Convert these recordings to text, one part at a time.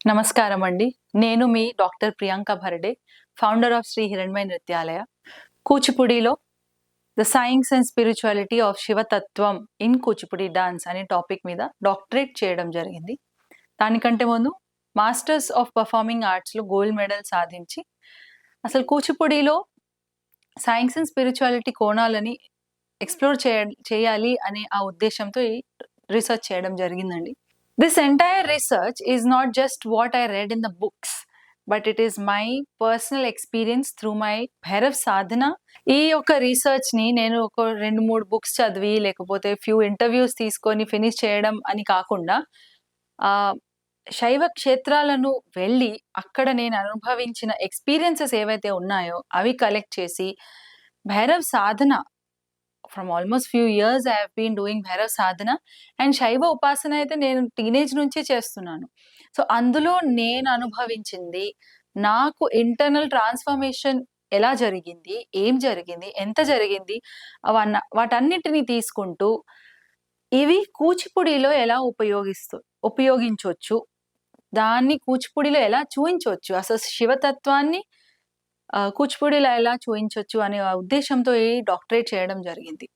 నమస్కారం అండి. నేను మీ doctor Priyanka Bharade, founder of Shri Hiranmaya Nrityalaya. కూచిపూడిలో the science and spirituality of శివతత్వం ఇన్ కూచిపూడి డాన్స్ అనే టాపిక్ మీద డాక్టరేట్ చేయడం జరిగింది. దానికంటే ముందు మాస్టర్స్ ఆఫ్ పర్ఫార్మింగ్ ఆర్ట్స్‌లో గోల్డ్ మెడల్ సాధించి, అసలు కూచిపూడిలో సైన్స్ అండ్ స్పిరిచువాలిటీ కోణాలని ఎక్స్‌ప్లోర్ చేయాలి అనే ఆ ఉద్దేశ్యంతో ఈ రీసెర్చ్ చేయడం జరిగిందండి. This entire research is not just what I read in the books, but it is my personal experience through my Bhairav సాధన. ఈ యొక్క రీసెర్చ్‌ని నేను ఒక 2, 3 బుక్స్ చదివి, లేకపోతే ఫ్యూ ఇంటర్వ్యూస్ తీసుకొని ఫినిష్ చేయడం అని కాకుండా, ఆహ్, శైవ క్షేత్రాలను వెళ్ళి, అక్కడ నేను అనుభవించిన ఎక్స్‌పీరియన్సెస్ ఏవైతే ఉన్నాయో, అవి కలెక్ట్ చేసి, భైరవ్ సాధన from almost few years I have been doing Bhairav సాధన అండ్ శైవ ఉపాసన అయితే నేను టీనేజ్ నుంచే చేస్తున్నాను. సో, అందులో నేను అనుభవించింది, నాకు ఇంటర్నల్ ట్రాన్స్‌ఫర్మేషన్ ఎలా జరిగింది? ఏం జరిగింది? ఎంత జరిగింది? వాటన్నిటిని తీసుకుంటూ, ఇవి కూచిపూడిలో ఎలా ఉపయోగించొచ్చు? దాన్ని కూచిపూడిలో ఎలా చూయించొచ్చు? అసలు శివతత్వాన్ని కూచిపూడిలో ఎలా చూయించొచ్చు అనే ఉద్దేశ్యంతో ఈ డాక్టరేట్ చేయడం జరిగింది.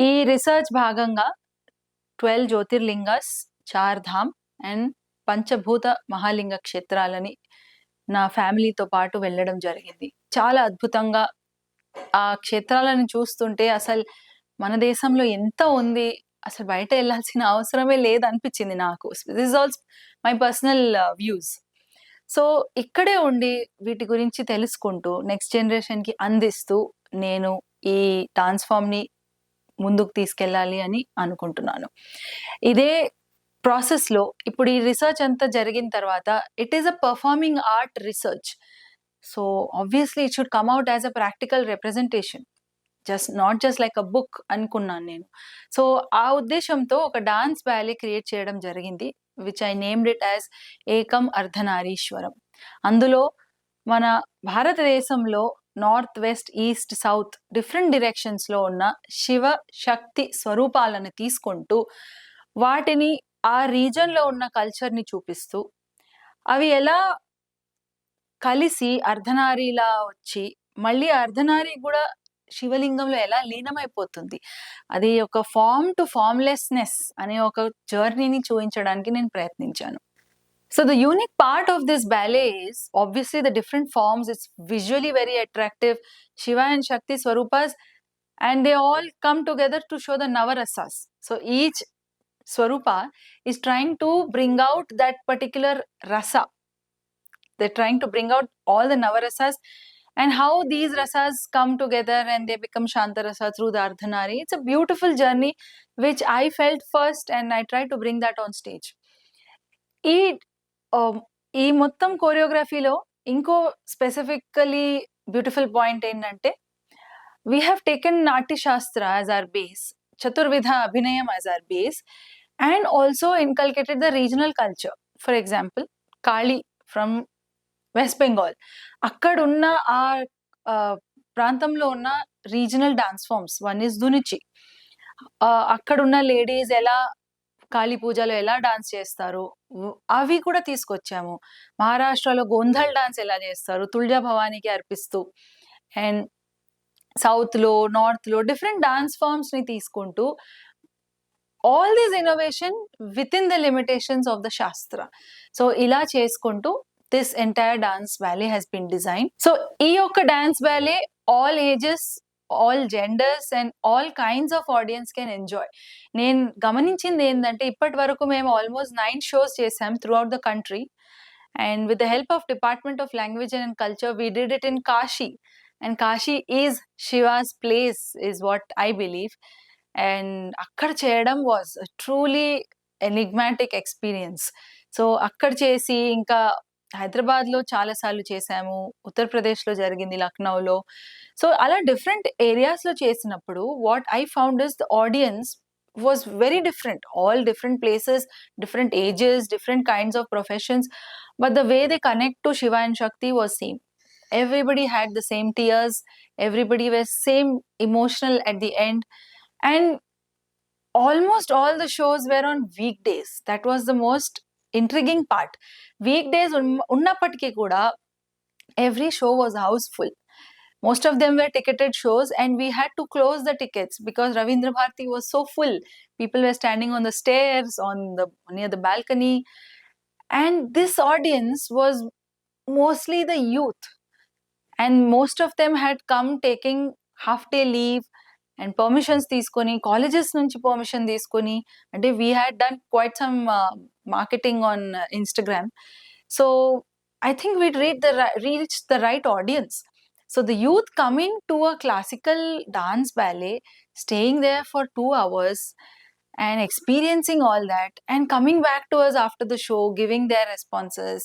ఈ రిసర్చ్ భాగంగా 12 జ్యోతిర్లింగాస్, 4 ధామ్ అండ్ పంచభూత మహాలింగ క్షేత్రాలని నా ఫ్యామిలీతో పాటు వెళ్ళడం జరిగింది. చాలా అద్భుతంగా ఆ క్షేత్రాలను చూస్తుంటే అసలు మన దేశంలో ఎంత ఉంది, అసలు బయట ఎళ్ళాల్సిన అవసరమే లేదనిపించింది నాకు. This is also my personal views. So, ఇక్కడే ఉండి వీటి గురించి తెలుసుకుంటూ, నెక్స్ట్ జనరేషన్‌కి అందిస్తూ, నేను ఈ డాన్స్ ఫార్మ్‌ని ముందుకు తీసుకెళ్ళాలి అని అనుకుంటున్నాను. ఇదే ప్రాసెస్‌లో ఇప్పుడు ఈ రిసర్చ్ అంతా జరిగిన తర్వాత, it is a performing art research. So, obviously it should come out as a practical representation. Not just like a book అనుకున్నాను నేను. సో, ఆ ఉద్దేశ్యంతో ఒక డాన్స్ బ్యాలే క్రియేట్ చేయడం జరిగింది. Which I named it as Ekam Ardhanarishwaram. అందులో మన భారతదేశంలో north, west, east, south different డైరెక్షన్స్‌లో ఉన్న శివ, శక్తి స్వరూపాలను తీసుకుంటూ, వాటిని ఆ రీజియన్‌లో ఉన్న కల్చర్‌ని చూపిస్తూ, అవి ఎలా కలిసి అర్ధనారిలా వచ్చి, మళ్ళీ అర్ధనారి గూడా శివలింగంలో ఎలా లీనమైపోతుంది. అది ఒక ఫార్మ్ టు ఫార్మ్‌లెస్‌నెస్ అనే ఒక జర్నీని చూయించడానికి నేను ప్రయత్నించాను. So the unique part of this ballet is obviously the different forms. It's visually very attractive. Shiva and Shakti Swarupas, and they all come together to show the Navarasas. So each Swarupa is trying to bring out that particular rasa. They're trying to bring out all the Navarasas and how these rasas come together and they become Shantarasa through the Ardhanari. It's a beautiful journey which I felt first and I tried to bring that on stage. ఈ ఈ మొత్తం కోరియోగ్రఫీలో ఇంకో specifically beautiful point ఏంటంటే, we have taken Natyashastra as our base, చతుర్విధ అభినయం as our base and also inculcated the regional culture. For example, Kali from West Bengal. అక్కడున్న ఆ ప్రాంతంలో ఉన్న regional dance forms, one is Dhunuchi. అక్కడున్న లేడీస్ ఎలా కాళీ పూజలో ఎలా డాన్స్ చేస్తారు, అవి కూడా తీసుకొచ్చాము. మహారాష్ట్రలో గోంధల్ డాన్స్ ఎలా చేస్తారు, తుల్జా భవానీకి అర్పిస్తూ. అండ్ సౌత్‌లో, నార్త్‌లో డిఫరెంట్ డాన్స్ ఫార్మ్స్‌ని తీసుకుంటూ, all this innovation within the limitations of the shastra. So, ఇలా చేసుకుంటూ this entire dance ballet has been designed. So, ఈ యొక్క dance ballet all ages, all genders and all kinds of audience can enjoy. నేను గమనించింది ఏందంటే, ఇప్పటి వరకు మేము ఆల్మోస్ట్ 9 షోస్ చేసాం throughout the country. And with the help of department of language and culture we did it in Kashi. And Kashi is she was place is what I believe. And అక్కడ చేయడం was truly enigmatic experience. So, అక్కడ చేసి ఇంకా హైదరాబాద్‌లో చాలా సార్లు చేసాము. ఉత్తరప్రదేశ్‌లో జరిగింది, లక్నోలో. సో, అలా డిఫరెంట్ ఏరియాస్‌లో చేసినప్పుడు what I found is the audience was very different. All different places, different ages, different kinds of professions. But the way they connect to Shiva and Shakti was same. Everybody had the same tears. Everybody was same emotional at the end. And almost all the shows were on weekdays. That was the most intriguing part. Week days ఉన్నప్పటికీ కూడా every show was houseful. Most of them were ticketed shows, and we had to close the tickets because Ravindra Bharati was so full. People were standing on the stairs, near the balcony, and this audience was mostly the youth, and most of them had come taking half day leave and permissions తీసుకొని colleges నుంచి permission తీసుకొని, అంటే we had done quite some marketing on Instagram. So I think we'd reached the right audience. So the youth coming to a classical dance ballet, staying there for 2 hours and experiencing all that, and coming back to us after the show, giving their responses,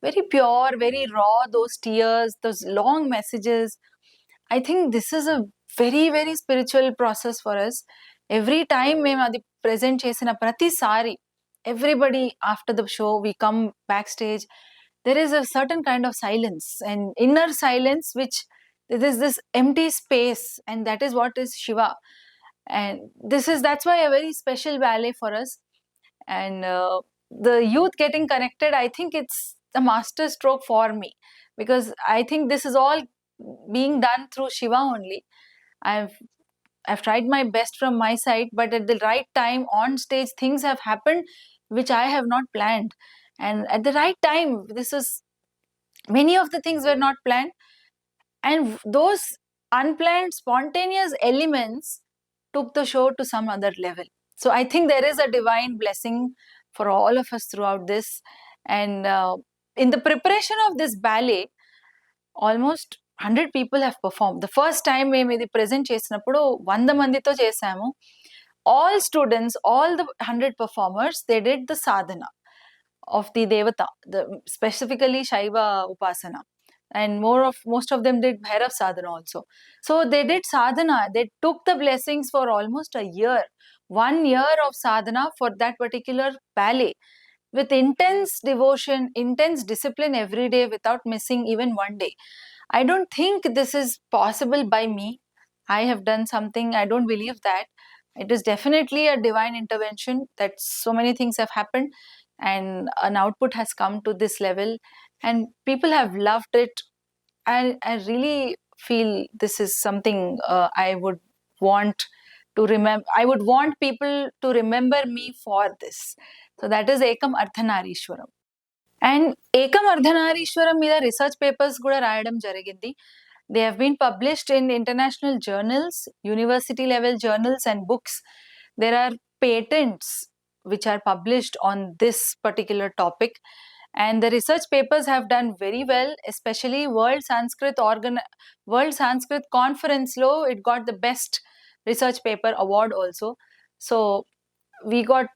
very pure, very raw, those tears, those long messages. I think this is a very, very spiritual process for us. Every time మేము అది present చేసిన ప్రతిసారి, everybody after the show, we come backstage, there is a certain kind of silence and inner silence, which there is this empty space, and that is what is Shiva. And that's why a very special ballet for us. And the youth getting connected, I think it's a master stroke for me, because I think this is all being done through Shiva only. I've tried my best from my side, but at the right time on stage, things have happened which I have not planned. And at the right time, many of the things were not planned, and those unplanned, spontaneous elements took the show to some other level. So I think there is a divine blessing for all of us throughout this. And in the preparation of this ballet, almost 100 people have performed. The first time మేము ఇది present చేసినప్పుడు 100 మందితో చేసాము. All students, all the 100 performers, they did the sadhana of the devata, specifically Shaiva Upasana. And most of them did Bhairav sadhana also. So they did sadhana. They took the blessings for almost a year. 1 year of sadhana for that particular ballet, with intense devotion, intense discipline every day without missing even one day. I don't think this is possible by me. I have done something. I don't believe that. It is definitely a divine intervention that so many things have happened, and an output has come to this level, and people have loved it. I really feel this is something I would want to remember. I would want people to remember me for this. So that is Ekam Ardhanarishwaram. And Ekam Ardhanarishwaram మీద research papers కూడా రాయడం జరిగింది. They have been published in international journals, university level journals and books. There are patents which are published on this particular topic, and the research papers have done very well, especially World Sanskrit Conference lo it got the best research paper award also. So we got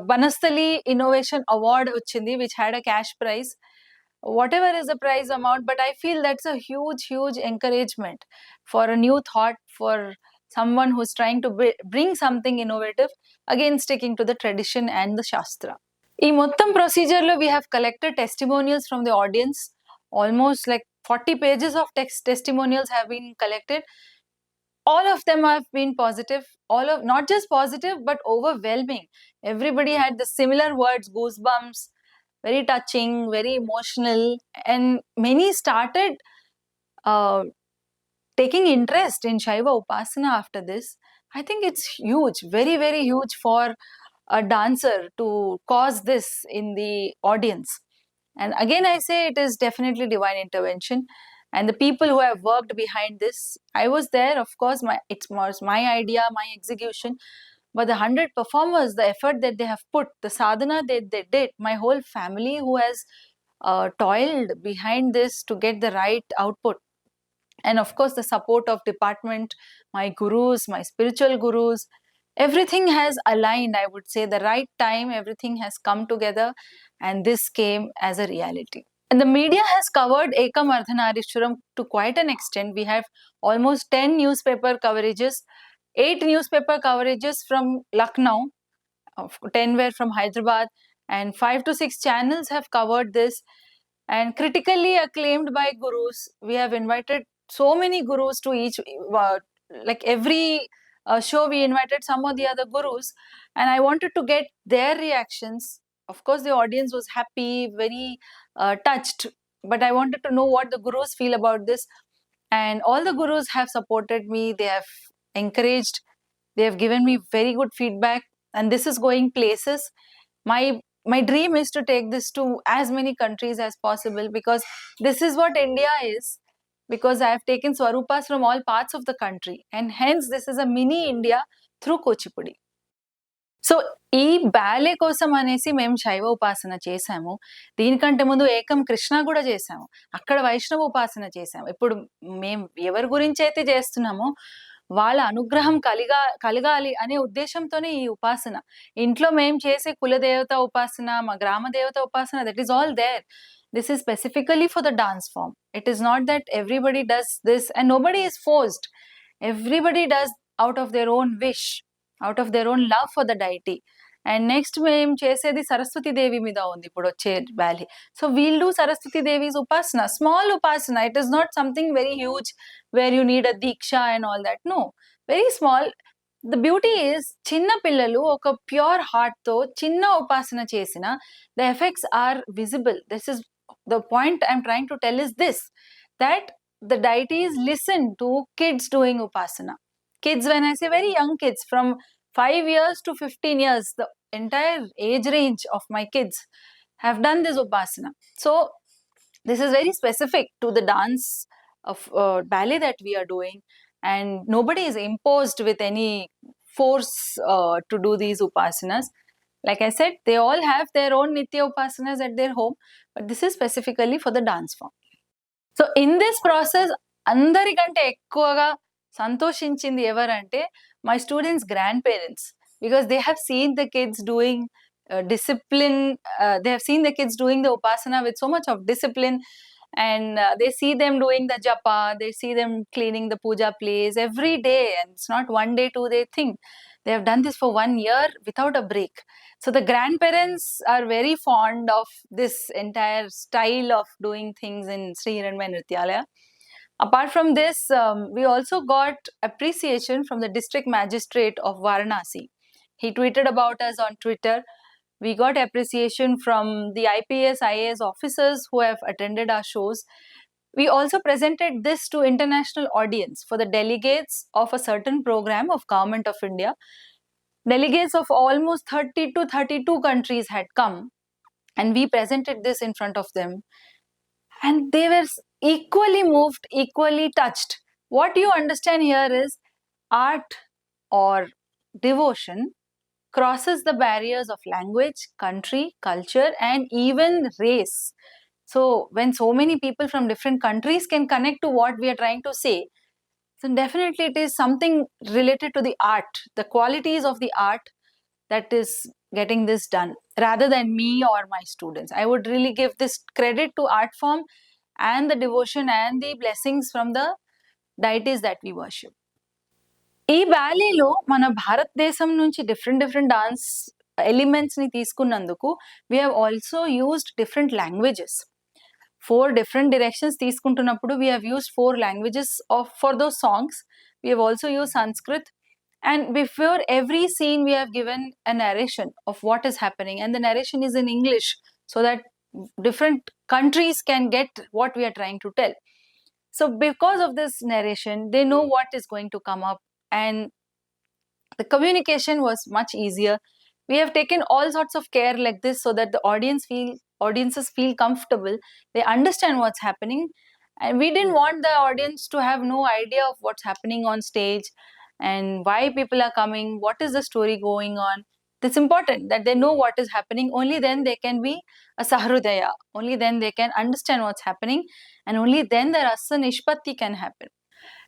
Banasthali Innovation Award వచ్చింది, which had a cash prize. Whatever is the prize amount, but I feel that's a huge encouragement for a new thought, for someone who's trying to bring something innovative, again sticking to the tradition and the Shastra. ఈ మొత్తం ప్రొసీజర్లో we have collected testimonials from the audience. Almost like 40 pages of testimonials have been collected. All of them have been positive, not just positive but overwhelming. Everybody had the similar words, goosebumps, very touching, very emotional, and many started taking interest in Shaiva Upasana after this. I think it's huge, very huge for a dancer to cause this in the audience. And again, I say it is definitely divine intervention. And the people who have worked behind this, I was there, of course, it was my idea, my execution, but the 100 performers, the effort that they have put, the sadhana that they did, my whole family who has toiled behind this to get the right output. And of course, the support of department, my gurus, my spiritual gurus, everything has aligned. I would say the right time, everything has come together, and this came as a reality. And the media has covered Ekam Ardhanarishwaram to quite an extent. We have almost 10 newspaper coverages, 8 newspaper coverages from Lucknow, 10 were from Hyderabad, and 5 to 6 channels have covered this, and critically acclaimed by gurus. We have invited so many gurus to each, like every show we invited some of the other gurus, and I wanted to get their reactions of course the audience was happy, very touched, but I wanted to know what the gurus feel about this. And all the gurus have supported me, they have encouraged, they have given me very good feedback, and this is going places. My dream is to take this to as many countries as possible, because this is what India is, because I have taken Swarupas from all parts of the country, and hence this is a mini India through Kuchipudi. So ఈ ballet కోసం అనేసి మేము శైవ ఉపాసన చేశాము. దీనికంటే ముందు ఏకం కృష్ణ కూడా చేశాము. అక్కడ వైష్ణవ ఉపాసన చేశాము. ఇప్పుడు మేము ఎవరి గురించి అయితే చేస్తున్నామో వాళ్ళ అనుగ్రహం కలగాలి అనే ఉద్దేశంతోనే ఈ ఉపాసన. ఇంట్లో మేము చేసే కులదేవత ఉపాసన, మా గ్రామ దేవత ఉపాసన, that is all there. This is specifically for the dance form. It is not that everybody does this and nobody is forced. Everybody does out of their own wish, out of their own love for the deity. And next మేము చేసేది సరస్వతి దేవి మీద ఉంది ఇప్పుడు వచ్చే valley. So we'll do Saraswati దేవి's upasana, small upasana. It is not something very huge where you need a diksha and all that. No, very small. The beauty is చిన్న పిల్లలు ఒక ప్యూర్ హార్ట్ తో చిన్న ఉపాసన చేసిన the effects are visible. This is the point I'm trying to tell is this, that the deities listen to kids doing upasana. Kids, when I say very young kids, from 5 years to 15 years, the entire age range of my kids have done this upasana. So this is very specific to the dance of ballet that we are doing, and nobody is imposed with any force to do these upasanas. Like I said, they all have their own nitya upasanas at their home, but this is specifically for the dance form. So in this process, అందరికంటే ఎక్కువగా సంతోషించింది ఎవరంటే my students' grandparents, because they have seen the kids doing discipline, they have seen the kids doing the upasana with so much of discipline, and they see them doing the japa, they see them cleaning the puja place every day, and it's not 1 day 2 day thing. They have done this for 1 year without a break. So the grandparents are very fond of this entire style of doing things in Sri Hiranmaya Nrityalaya. Apart from this, we also got appreciation from the district magistrate of Varanasi. He tweeted about us on Twitter. We got appreciation from the IPS, IAS officers who have attended our shows. We also presented this to international audience for the delegates of a certain program of Government of India. Delegates of almost 30 to 32 countries had come, and we presented this in front of them. And they were equally moved, equally touched. What you understand here is art or devotion crosses the barriers of language, country, culture, and even race. So when so many people from different countries can connect to what we are trying to say, so definitely it is something related to the art, the qualities of the art that is getting this done, rather than me or my students. I would really give this credit to art form and the devotion and the blessings from the deities that we worship. ఈ బ్యాలీలో మన భారతదేశం నుంచి different dance elements ని తీసుకున్నందుకు we have also used different languages. 4 different directions తీసుకుంటున్నప్పుడు we have used 4 languages for those songs. We have also used Sanskrit, and before every scene we have given a narration of what is happening, and the narration is in English so that different countries can get what we are trying to tell. So because of this narration, they know what is going to come up, and the communication was much easier. We have taken all sorts of care like this so that the audiences feel comfortable, they understand what's happening, and we didn't want the audience to have no idea of what's happening on stage and why people are coming, what is the story going on. It's important that they know what is happening. Only then they can be a sahrudaya, only then they can understand what's happening, and only then the rasa nishpatti can happen.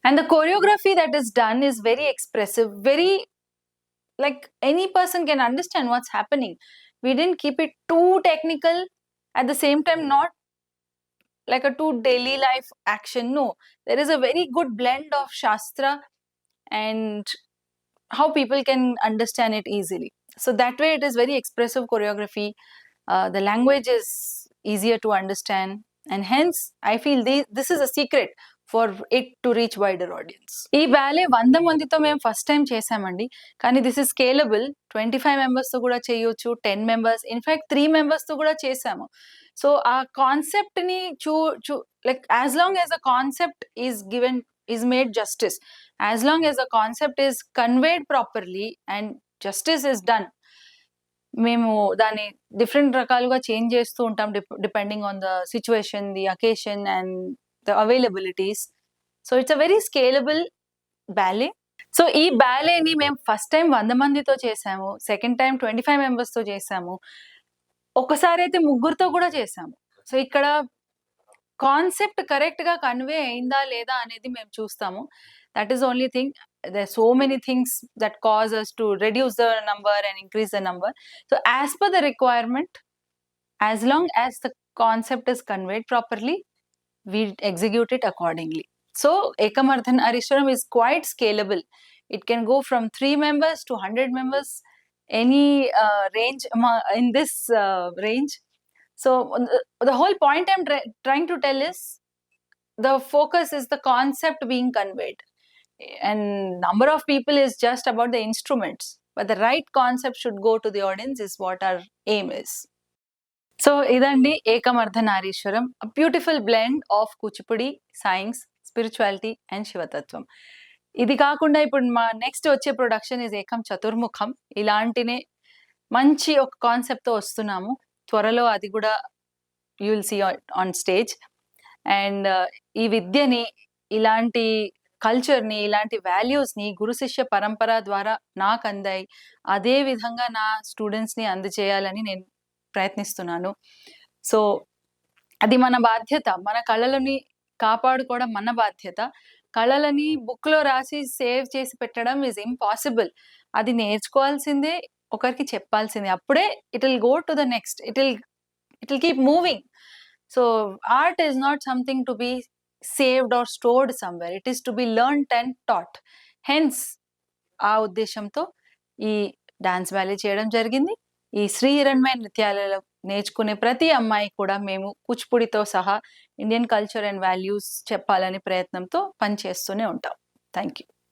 And the choreography that is done is very expressive, very like any person can understand what's happening. We didn't keep it too technical, at the same time not like a too daily life action. No, there is a very good blend of shastra and how people can understand it easily. So that way it is very expressive choreography. The language is easier to understand, and hence I feel this is a secret for it to reach wider audience. ఈ ballet 100 మందితో మేము first time చేసామండి. కానీ this is scalable. 25 మెంబర్స్‌తో కూడా చేయొచ్చు. 10 members, in fact 3 మెంబర్స్‌తో కూడా చేసాము. సో ఆ కాన్సెప్ట్‌ని like as long as the concept is made justice, as long as the concept is conveyed properly and justice is done, మేము దాన్ని డిఫరెంట్ రకాలుగా చేంజ్ చేస్తూ ఉంటాం depending on the situation, the occasion and the availabilities. So it's a very scalable ballet. So ఈ బ్యాలేని మేము first time 100 మందితో చేసాము, second time 25 మెంబర్స్తో చేసాము, ఒకసారి అయితే 3 కూడా చేసాము. సో ఇక్కడ కాన్సెప్ట్ కరెక్ట్ గా కన్వే అయిందా లేదా అనేది మేము చూస్తాము. That is only thing. There are so many things that cause us to reduce the number and increase the number. So as per the requirement, as long as the concept is conveyed properly, we execute it accordingly. So Ekamardhan Ariswaram is quite scalable. It can go from 3 members to 100 members, any range in this range. So the whole point I'm trying to tell is the focus is the concept being conveyed, and number of people is just about the instruments, but the right concept should go to the audience is what our aim is. So idandi Ekamarthanarishwaram, a beautiful blend of Kuchipudi, science, spirituality and Shivatattvam. ఇది కాకుండా ఇప్పుడు మా next వచ్చే production is ఏకం చతుర్ముఖం. ఇలాంటినే మంచి ఒక కాన్సెప్ట్తో వస్తున్నాము త్వరలో, అది కూడా you will see on stage. And ఈ విద్యని, ఇలాంటి కల్చర్ని, ఇలాంటి వాల్యూస్ని గురు శిష్య పరంపర ద్వారా నాకు అందాయి, అదే విధంగా నా స్టూడెంట్స్ని అందజేయాలని నేను ప్రయత్నిస్తున్నాను. సో అది మన బాధ్యత. మన కళలని కాపాడుకోవడం మన బాధ్యత. కళలని బుక్లో రాసి సేవ్ చేసి పెట్టడం ఈజ్ ఇంపాసిబుల్. అది నేర్చుకోవాల్సిందే, ఒకరికి చెప్పాల్సిందే. అప్పుడే it will go to the next, it will keep moving. So art is not something to be saved or stored somewhere. It is to be learnt and taught. Hence ఆ ఉద్దేశంతో ఈ dance ballet చేయడం జరిగింది. ఈ శ్రీ హిరణ్మయ నృత్యాలలో నేర్చుకునే ప్రతి అమ్మాయి కూడా మేము కూచిపూడితో సహా ఇండియన్ కల్చర్ అండ్ వాల్యూస్ చెప్పాలనే ప్రయత్నంతో పనిచేస్తూనే ఉంటాం. Thank you.